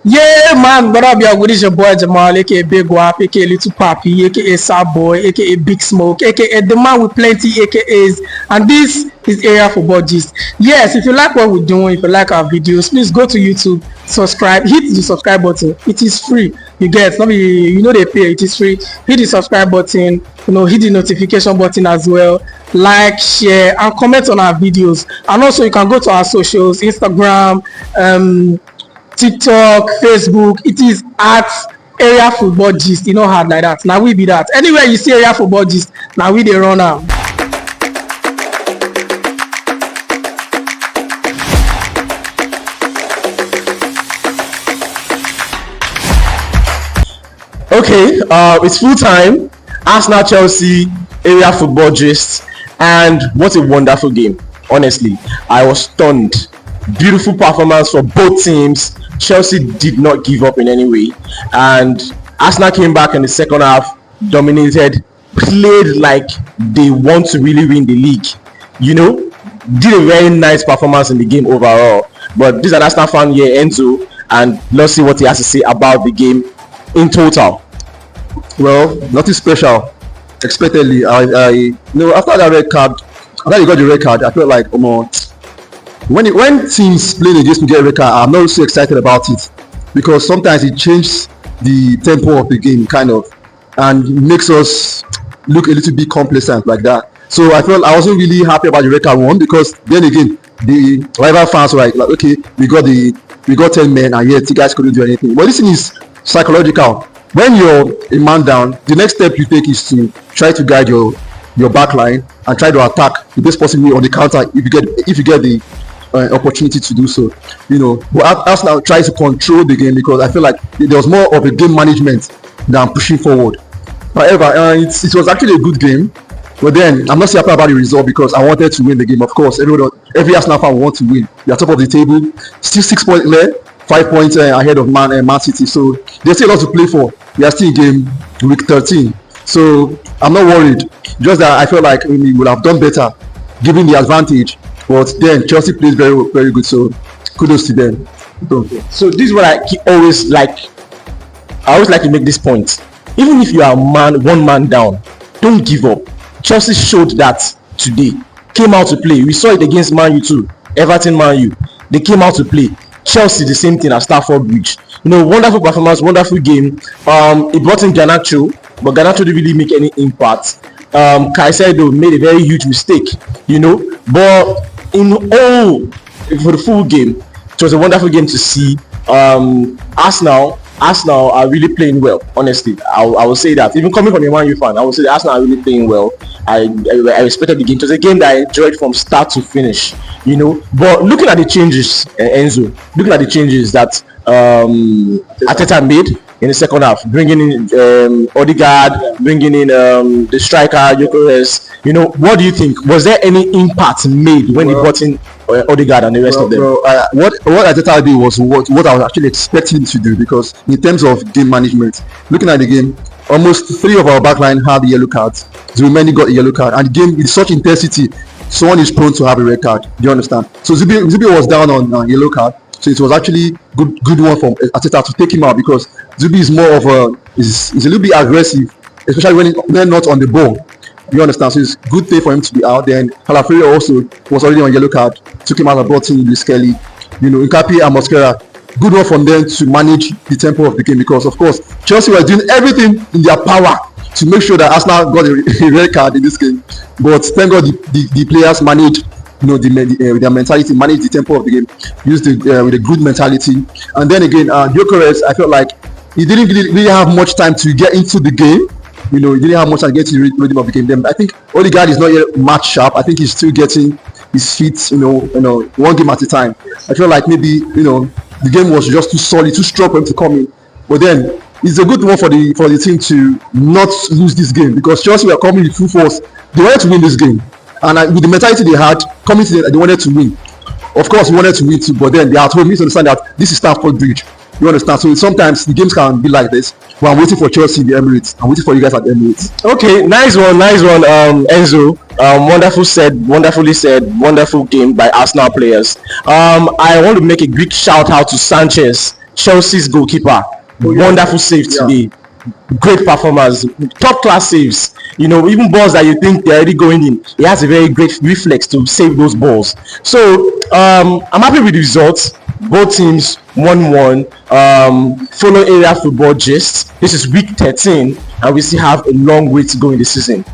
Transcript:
Yeah, man, what up, y'all? What is your boy Jamal, aka Big Wap, aka Little Papi, aka Sad Boy, aka Big Smoke, aka the man with plenty AKAs, and this is Area Football Gist. Yes, if you like what we're doing, if you like our videos, please go to YouTube, subscribe, hit the subscribe button. It is free. You get, not you know they pay. It is free. Hit the subscribe button. Hit the notification button as well. Like, share, and comment on our videos. And also, you can go to our socials, Instagram, TikTok, Facebook. It is at Area Football Gist. Hard like that. Now we be that. Anywhere you see Area Football Gist, now we dey run am. Okay, it's full time. Arsenal Chelsea Area Football Gist, and what a wonderful game. Honestly, I was stunned. Beautiful performance for both teams. Chelsea did not give up in any way, and Arsenal came back in the second half, dominated, played like they want to really win the league. Did a very nice performance in the game overall. But this is an Arsenal fan here, Enzo, and let's see what he has to say about the game in total. Well, nothing special. Expectedly, I after that red card, after you got the red card, I felt like when teams playing against me get a red card, I'm not so excited about it because sometimes it changes the tempo of the game kind of and makes us look a little bit complacent like that. So I felt I wasn't really happy about the red card one because then again the rival fans were like okay, we got 10 men and yet you guys couldn't do anything. But this thing is psychological. When you're a man down, the next step you take is to try to guide your back line and try to attack the best possible way on the counter if you get the opportunity to do so. But Arsenal tries to control the game because I feel like there was more of a game management than pushing forward. However, it was actually a good game. But then I'm not so happy about the result because I wanted to win the game. Of course, every Arsenal fan wants to win. We are top of the table, still 6 points left, 5 points ahead of Man City. So there's still a lot to play for. We are still in game week 13. So I'm not worried. Just that I felt like we would have done better given the advantage. But then Chelsea plays very, very good. So kudos to them. So this is what I always like. I always like to make this point. Even if you are one man down, don't give up. Chelsea showed that today. Came out to play. We saw it against Man U too. Everton, Man U. They came out to play. Chelsea, the same thing as Stamford Bridge. Wonderful performance, wonderful game. It brought in Garnacho, but Garnacho didn't really make any impact. Caicedo made a very huge mistake, But in all, for the full game, it was a wonderful game to see. Arsenal are really playing well. Honestly, I will say that. Even coming from a Man U fan, I will say that Arsenal are really playing well. I respected the game. It was a game that I enjoyed from start to finish. But looking at the changes, Enzo, looking at the changes that Arteta made in the second half, bringing in Odegaard, bringing in the striker Gyökeres. What do you think? Was there any impact made when he brought in Odegaard and the rest of them? What Arteta did was what I was actually expecting him to do because in terms of game management, looking at the game, almost 3 of our backline had yellow cards. The remaining got a yellow card, and the game with such intensity, someone is prone to have a red card. Do you understand? So Zubi was down on yellow card, so it was actually good one from Arteta to take him out because Zubi is more of is a little bit aggressive, especially when not on the ball. You understand? So it's good thing for him to be out. Then Calafrio also was already on yellow card, took him out and brought in Luis Kelly. Nkapie and Mosquera. Good one from them to manage the tempo of the game because, of course, Chelsea were doing everything in their power to make sure that Arsenal got a red card in this game. But thank God the players managed, with their mentality, managed the tempo of the game, used with a good mentality. And then again, Gyökeres, I felt like he didn't really have much time to get into the game. He didn't have much time to get to the rhythm of the game. Then I think Odegaard is not yet match sharp. I think he's still getting his feet, one game at a time. I feel like maybe, the game was just too solid, too strong for him to come in. But then it's a good one for the team to not lose this game because Chelsea were coming in full force. They wanted to win this game, and with the mentality they had coming to they wanted to win. Of course, we wanted to win too, but then they are told me to understand that this is Stamford Bridge. You understand? So sometimes the games can be like this. But I'm waiting for Chelsea in the Emirates. I'm waiting for you guys at the Emirates. Okay, nice one, Enzo. Wonderfully said, wonderful game by Arsenal players. I want to make a big shout out to Sanchez. Chelsea's goalkeeper. Wonderful save today. Great performance, top class saves. You know, even balls that you think they're already going in, he has a very great reflex to save those balls. So I'm happy with the results. Both teams 1-1. Follow area football gist. This is week 13, and we still have a long way to go in the season.